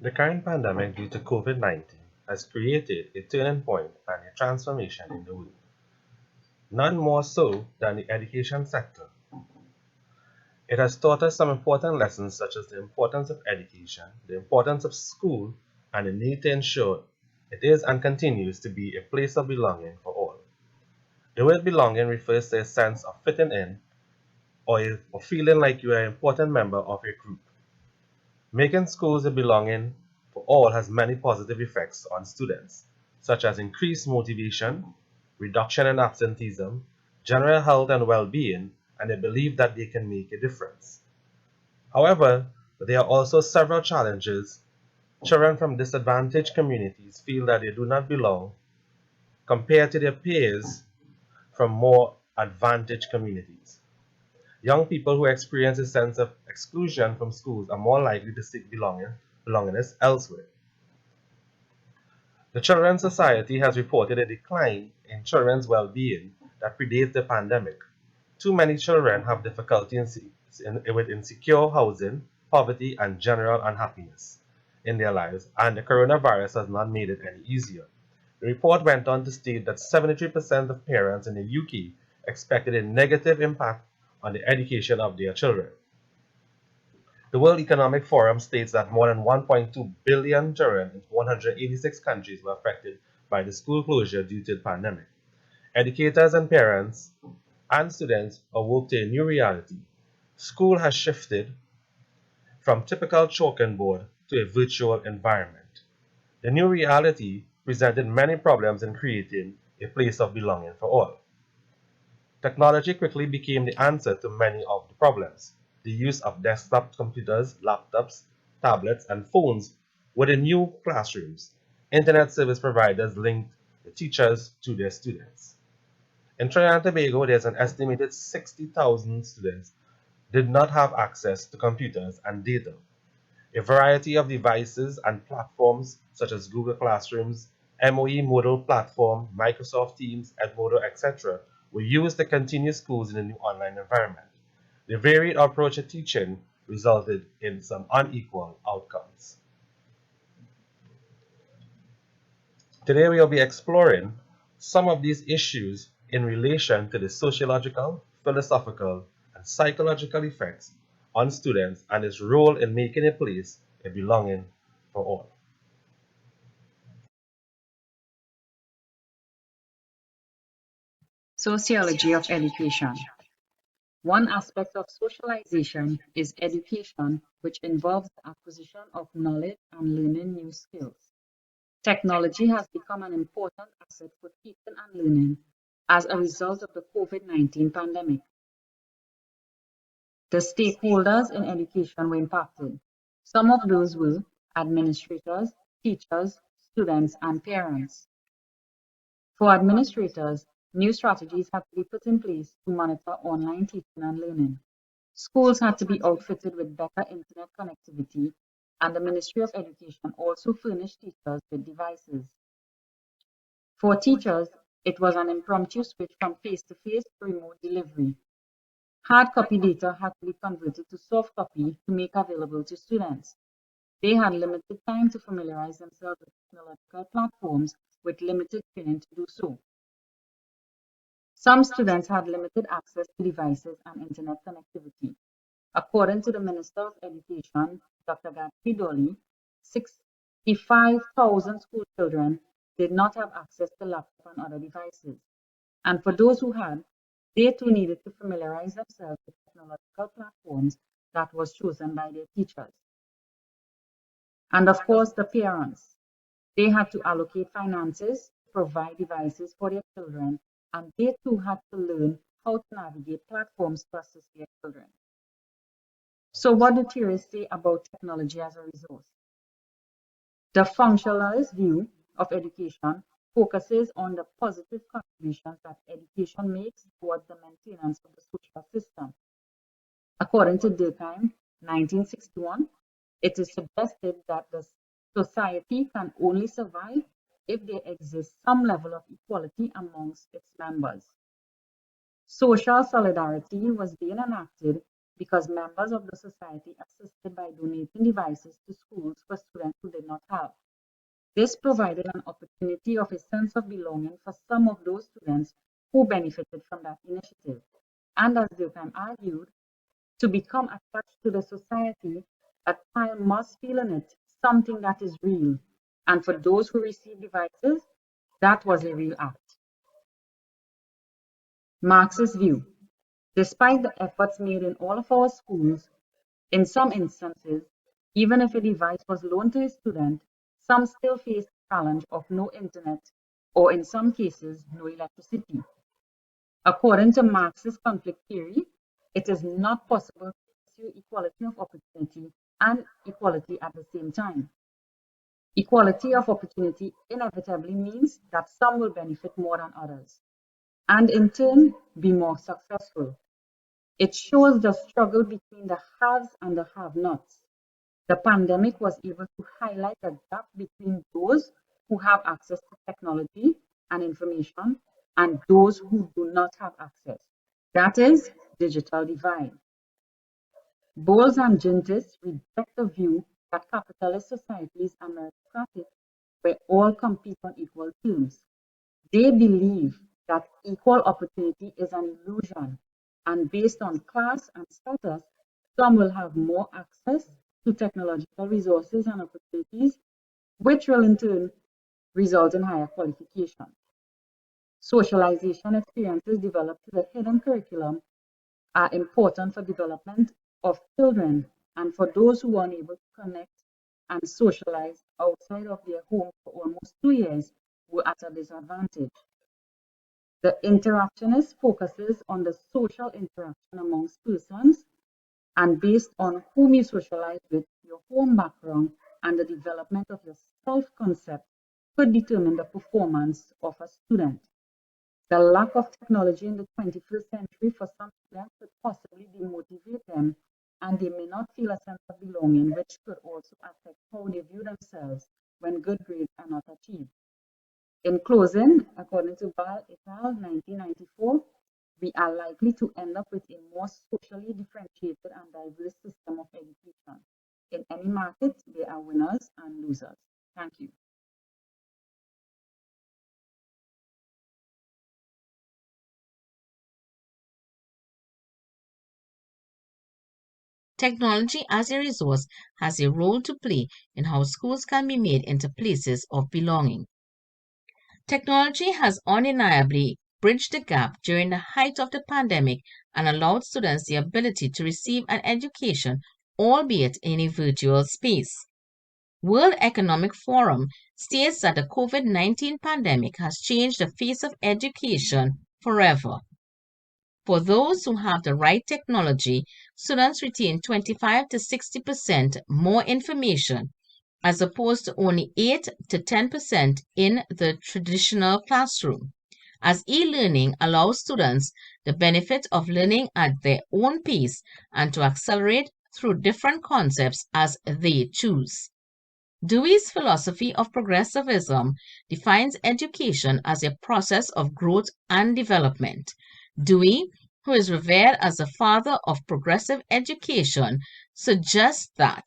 The current pandemic due to COVID-19 has created a turning point and a transformation in the world, none more so than the education sector. It has taught us some important lessons such as the importance of education, the importance of school, and the need to ensure it is and continues to be a place of belonging for all. The word belonging refers to a sense of fitting in or feeling like you are an important member of a group. Making schools a belonging for all has many positive effects on students, such as increased motivation, reduction in absenteeism, general health and well-being, and a belief that they can make a difference. However, there are also several challenges. Children from disadvantaged communities feel that they do not belong compared to their peers from more advantaged communities. Young people who experience a sense of exclusion from schools are more likely to seek belongingness elsewhere. The Children's Society has reported a decline in children's well-being that predates the pandemic. Too many children have difficulty with insecure housing, poverty, and general unhappiness in their lives, and the coronavirus has not made it any easier. The report went on to state that 73% of parents in the UK expected a negative impact on the education of their children. The World Economic Forum states that more than 1.2 billion children in 186 countries were affected by the school closure due to the pandemic. Educators and parents and students awoke to a new reality. School has shifted from typical chalk and board to a virtual environment. The new reality presented many problems in creating a place of belonging for all. Technology quickly became the answer to many of the problems. The use of desktop computers, laptops, tablets, and phones were the new classrooms. Internet service providers linked the teachers to their students. In Trinidad and Tobago, there's an estimated 60,000 students did not have access to computers and data. A variety of devices and platforms such as Google Classrooms, MOE Moodle Platform, Microsoft Teams, Edmodo, etc. were used to continue schools in the new online environment. The varied approach to teaching resulted in some unequal outcomes. Today we will be exploring some of these issues in relation to the sociological, philosophical, and psychological effects on students and its role in making a place a belonging for all. Sociology of education. One aspect of socialization is education, which involves the acquisition of knowledge and learning new skills. Technology has become an important asset for teaching and learning as a result of the COVID-19 pandemic. The stakeholders in education were impacted. Some of those were administrators, teachers, students, and parents. For administrators, new strategies had to be put in place to monitor online teaching and learning. Schools had to be outfitted with better internet connectivity, and the Ministry of Education also furnished teachers with devices. For teachers, it was an impromptu switch from face-to-face to remote delivery. Hard copy data had to be converted to soft copy to make available to students. They had limited time to familiarize themselves with technological platforms with limited training to do so. Some students had limited access to devices and internet connectivity. According to the Minister of Education, Dr. Gadfrey Dolly, 65,000 school children did not have access to laptops and other devices. And for those who had, they too needed to familiarize themselves with technological platforms that was chosen by their teachers. And of course, the parents. They had to allocate finances, provide devices for their children, and they too had to learn how to navigate platforms to assist their children. So what do theorists say about technology as a resource? The functionalist view of education focuses on the positive contributions that education makes towards the maintenance of the social system. According to Durkheim, 1961, it is suggested that the society can only survive if there exists some level of equality amongst its members. Social solidarity was being enacted because members of the society assisted by donating devices to schools for students who This provided an opportunity of a sense of belonging for some of those students who benefited from that initiative. And as Durkheim argued, to become attached to the society, a child must feel in it something that is real. And for those who receive devices, that was a real act. Marx's view. Despite the efforts made in all of our schools, in some instances, even if a device was loaned to a student, some still face the challenge of no internet or, in some cases, no electricity. According to Marx's conflict theory, it is not possible to pursue equality of opportunity and equality at the same time. Equality of opportunity inevitably means that some will benefit more than others, and in turn be more successful. It shows the struggle between the haves and the have-nots. The pandemic was able to highlight the gap between those who have access to technology and information and those who do not have access. That is digital divide. Bowles and Juntis reject the view that capitalist societies are meritocratic, where all compete on equal terms. They believe that equal opportunity is an illusion, and based on class and status, some will have more access to technological resources and opportunities, which will in turn result in higher qualification. Socialization experiences developed through the hidden curriculum are important for development of children and for those who are unable to connect and socialize outside of their home for almost 2 years were at a disadvantage. The interactionist focuses on the social interaction amongst persons, and based on whom you socialize with, your home background, and the development of your self-concept could determine the performance of a student. The lack of technology in the 21st century for some students could possibly demotivate them, and they may not feel a sense of belonging, which could also affect how they view themselves when good grades are not achieved. In closing, according to Ball et al. 1994, we are likely to end up with a more socially differentiated and diverse system of education. In any market, there are winners and losers. Thank you. Technology as a resource has a role to play in how schools can be made into places of belonging. Technology has undeniably bridged the gap during the height of the pandemic and allowed students the ability to receive an education, albeit in a virtual space. World Economic Forum states that the COVID-19 pandemic has changed the face of education forever. For those who have the right technology, students retain 25 to 60% more information, as opposed to only 8 to 10% in the traditional classroom, as e-learning allows students the benefit of learning at their own pace and to accelerate through different concepts as they choose. Dewey's philosophy of progressivism defines education as a process of growth and development. Dewey, who is revered as the father of progressive education, suggests that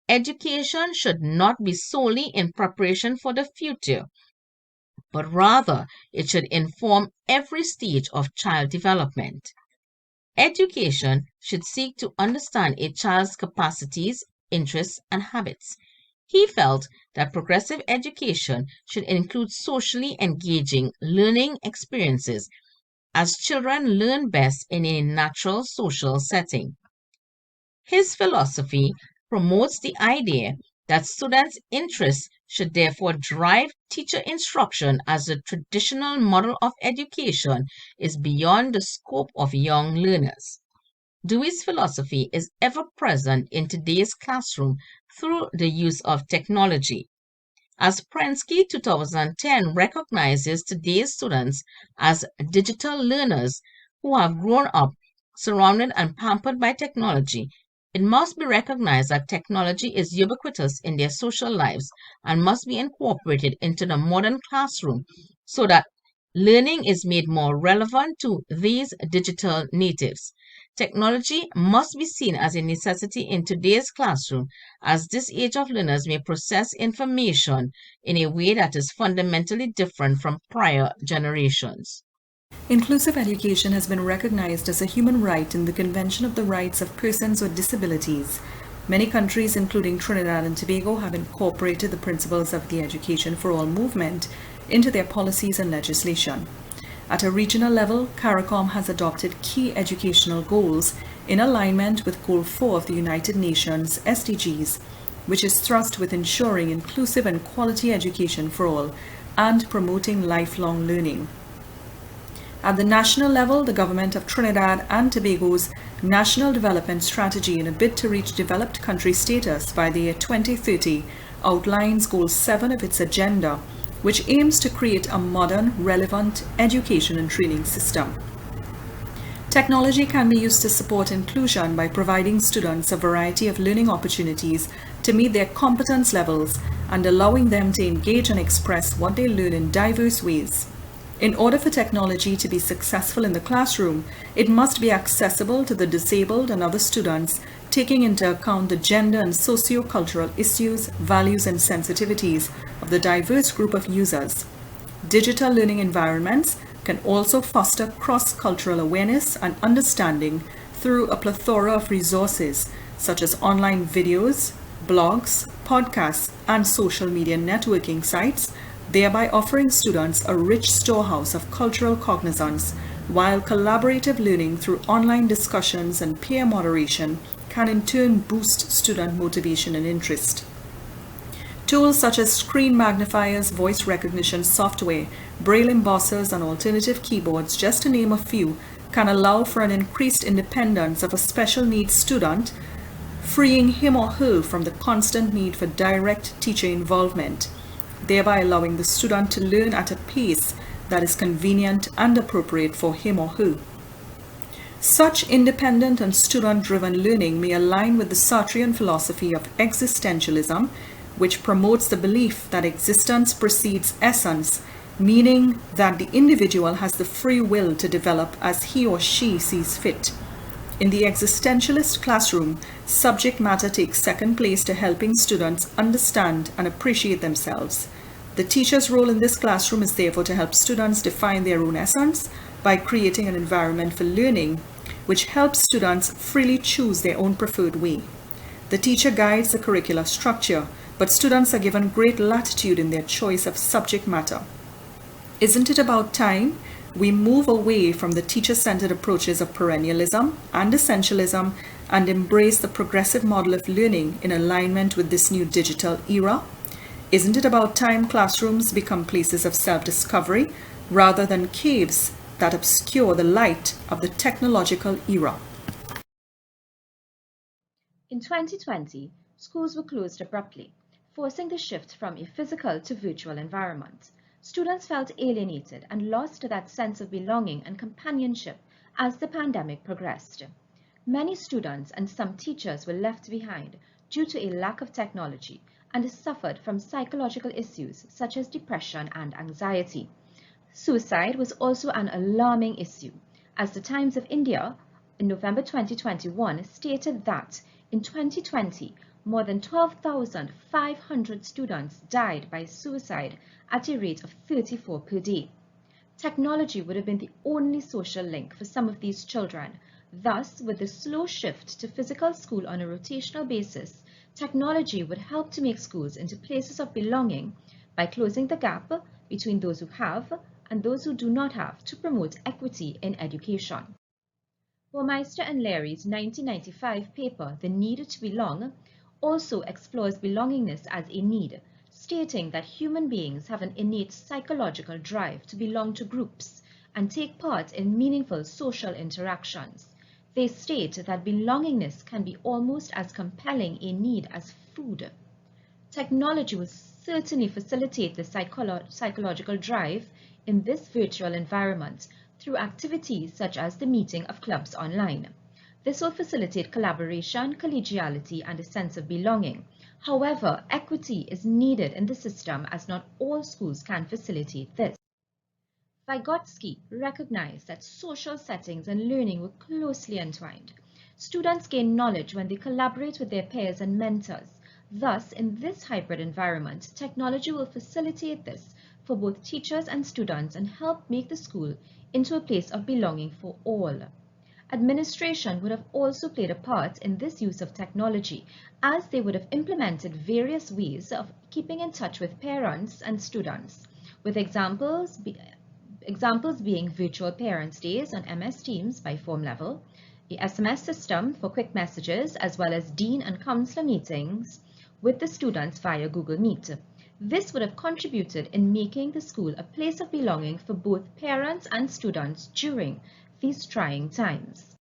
education should not be solely in preparation for the future, but rather it should inform every stage of child development. Education should seek to understand a child's capacities, interests, and habits. He felt that progressive education should include socially engaging learning experiences, as children learn best in a natural social setting. His philosophy promotes the idea that students' interests should therefore drive teacher instruction, as the traditional model of education is beyond the scope of young learners. Dewey's philosophy is ever present in today's classroom through the use of technology. As Prensky 2010 recognizes today's students as digital learners who have grown up surrounded and pampered by technology, it must be recognized that technology is ubiquitous in their social lives and must be incorporated into the modern classroom so that learning is made more relevant to these digital natives. Technology must be seen as a necessity in today's classroom, as this age of learners may process information in a way that is fundamentally different from prior generations. Inclusive education has been recognized as a human right in the Convention of the Rights of Persons with Disabilities. Many countries, including Trinidad and Tobago, have incorporated the principles of the Education for All movement into their policies and legislation. At a regional level, CARICOM has adopted key educational goals in alignment with Goal 4 of the United Nations SDGs, which is thrust with ensuring inclusive and quality education for all and promoting lifelong learning. At the national level, the Government of Trinidad and Tobago's National Development Strategy, in a bid to reach developed country status by the year 2030, outlines Goal 7 of its agenda, which aims to create a modern, relevant education and training system. Technology can be used to support inclusion by providing students a variety of learning opportunities to meet their competence levels and allowing them to engage and express what they learn in diverse ways. In order for technology to be successful in the classroom, it must be accessible to the disabled and other students, taking into account the gender and socio-cultural issues, values, and sensitivities of the diverse group of users. Digital learning environments can also foster cross-cultural awareness and understanding through a plethora of resources, such as online videos, blogs, podcasts, and social media networking sites, thereby offering students a rich storehouse of cultural cognizance, while collaborative learning through online discussions and peer moderation can in turn boost student motivation and interest. Tools such as screen magnifiers, voice recognition software, braille embossers, and alternative keyboards, just to name a few, can allow for an increased independence of a special needs student, freeing him or her from the constant need for direct teacher involvement, thereby allowing the student to learn at a pace that is convenient and appropriate for him or her. Such independent and student-driven learning may align with the Sartrean philosophy of existentialism, which promotes the belief that existence precedes essence, meaning that the individual has the free will to develop as he or she sees fit. In the existentialist classroom, subject matter takes second place to helping students understand and appreciate themselves. The teacher's role in this classroom is therefore to help students define their own essence by creating an environment for learning which helps students freely choose their own preferred way. The teacher guides the curricular structure, but students are given great latitude in their choice of subject matter. Isn't it about time we move away from the teacher-centered approaches of perennialism and essentialism and embrace the progressive model of learning in alignment with this new digital era? Isn't it about time classrooms become places of self-discovery rather than caves that obscure the light of the technological era? In 2020, schools were closed abruptly, forcing the shift from a physical to virtual environment. Students felt alienated and lost that sense of belonging and companionship as the pandemic progressed. Many students and some teachers were left behind due to a lack of technology and suffered from psychological issues such as depression and anxiety. Suicide was also an alarming issue, as the Times of India in November 2021 stated that in 2020, more than 12,500 students died by suicide at a rate of 34 per day. Technology would have been the only social link for some of these children. Thus, with the slow shift to physical school on a rotational basis, technology would help to make schools into places of belonging by closing the gap between those who have and those who do not have to promote equity in education. Burmeister and Leary's 1995 paper, The Need to Belong, also explores belongingness as a need, stating that human beings have an innate psychological drive to belong to groups and take part in meaningful social interactions. They state that belongingness can be almost as compelling a need as food. Technology will certainly facilitate the psychological drive in this virtual environment through activities such as the meeting of clubs online. This will facilitate collaboration, collegiality, and a sense of belonging. However, equity is needed in the system as not all schools can facilitate this. Vygotsky recognized that social settings and learning were closely entwined. Students gain knowledge when they collaborate with their peers and mentors. Thus, in this hybrid environment, technology will facilitate this for both teachers and students and help make the school into a place of belonging for all. Administration would have also played a part in this use of technology, as they would have implemented various ways of keeping in touch with parents and students, with examples being virtual parents' days on MS Teams by form level, the SMS system for quick messages, as well as dean and counselor meetings with the students via Google Meet. This would have contributed in making the school a place of belonging for both parents and students during these trying times.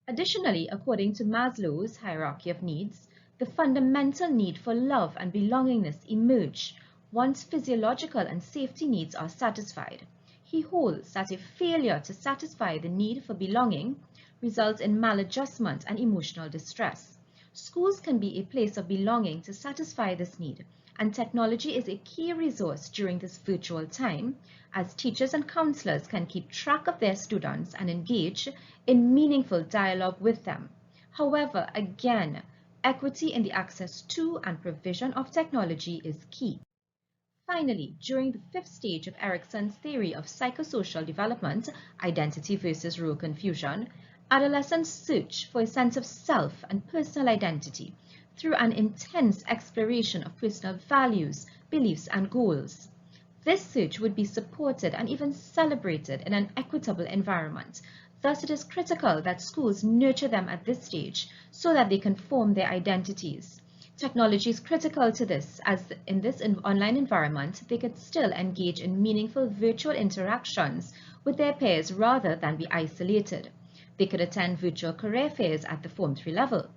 Additionally, according to Maslow's hierarchy of needs, the fundamental need for love and belongingness emerge once physiological and safety needs are satisfied. He holds that a failure to satisfy the need for belonging results in maladjustment and emotional distress. Schools can be a place of belonging to satisfy this need, and technology is a key resource during this virtual time, as teachers and counselors can keep track of their students and engage in meaningful dialogue with them. However, again, equity in the access to and provision of technology is key. Finally, during the fifth stage of Erikson's theory of psychosocial development, identity versus role confusion, adolescents search for a sense of self and personal identity through an intense exploration of personal values, beliefs, and goals. This search would be supported and even celebrated in an equitable environment. Thus, it is critical that schools nurture them at this stage so that they can form their identities. Technology is critical to this, as in this online environment, they could still engage in meaningful virtual interactions with their peers rather than be isolated. They could attend virtual career fairs at the Form 3 level.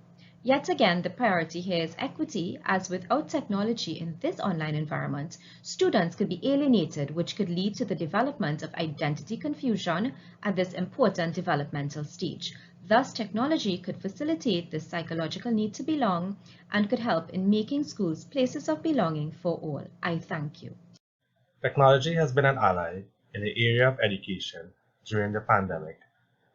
Yet again, the priority here is equity, as without technology in this online environment, students could be alienated, which could lead to the development of identity confusion at this important developmental stage. Thus, technology could facilitate this psychological need to belong and could help in making schools places of belonging for all. I thank you. Technology has been an ally in the area of education during the pandemic,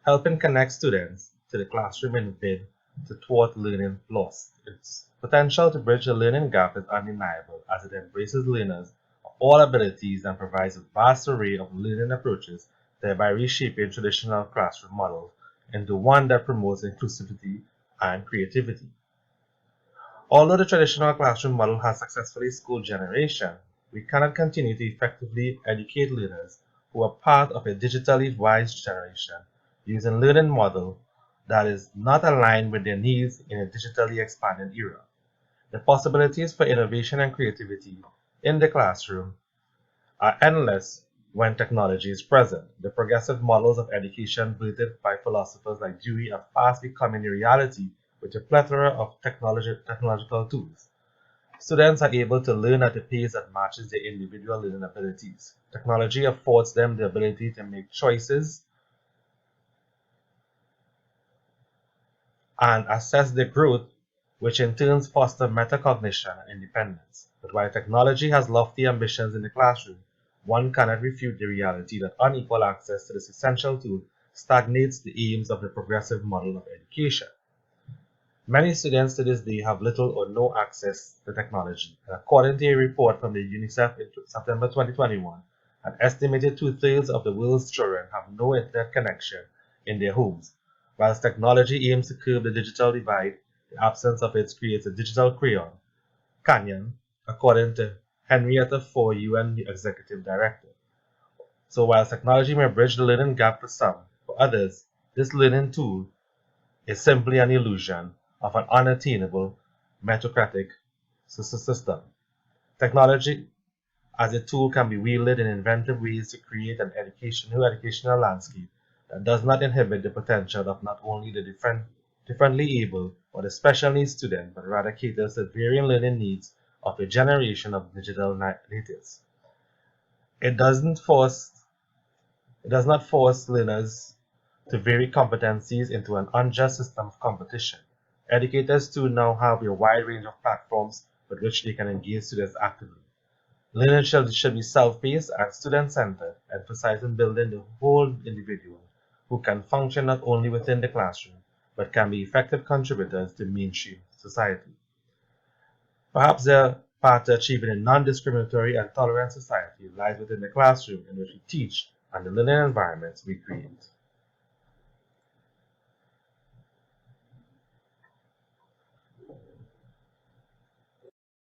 helping connect students to the classroom in a bid to thwart learning loss. Its potential to bridge the learning gap is undeniable, as it embraces learners of all abilities and provides a vast array of learning approaches, thereby reshaping traditional classroom models into one that promotes inclusivity and creativity. Although the traditional classroom model has successfully schooled generation, we cannot continue to effectively educate learners who are part of a digitally wise generation using learning model that is not aligned with their needs in a digitally expanding era. The possibilities for innovation and creativity in the classroom are endless when technology is present. The progressive models of education birthed by philosophers like Dewey are fast becoming a reality with a plethora of technological tools. Students are able to learn at a pace that matches their individual learning abilities. Technology affords them the ability to make choices and assess their growth, which in turn foster metacognition and independence. But while technology has lofty ambitions in the classroom, one cannot refute the reality that unequal access to this essential tool stagnates the aims of the progressive model of education. Many students to this day have little or no access to technology, and according to a report from the UNICEF in September 2021, an estimated two-thirds of the world's children have no internet connection in their homes. Whilst technology aims to curb the digital divide, the absence of it creates a digital canyon, according to Henrietta Fore, UN Executive Director. So while technology may bridge the learning gap for some, for others, this learning tool is simply an illusion of an unattainable meritocratic system. Technology as a tool can be wielded in inventive ways to create an new educational landscape that does not inhibit the potential of not only the differently able or the special needs student, but rather caters to varying learning needs of a generation of digital natives. It does not force learners to vary competencies into an unjust system of competition. Educators too now have a wide range of platforms with which they can engage students actively. Learning should be self-paced and student-centered, emphasizing building the whole individual who can function not only within the classroom, but can be effective contributors to mainstream society. Perhaps the path to achieving a non-discriminatory and tolerant society lies within the classroom in which we teach and the learning environments we create.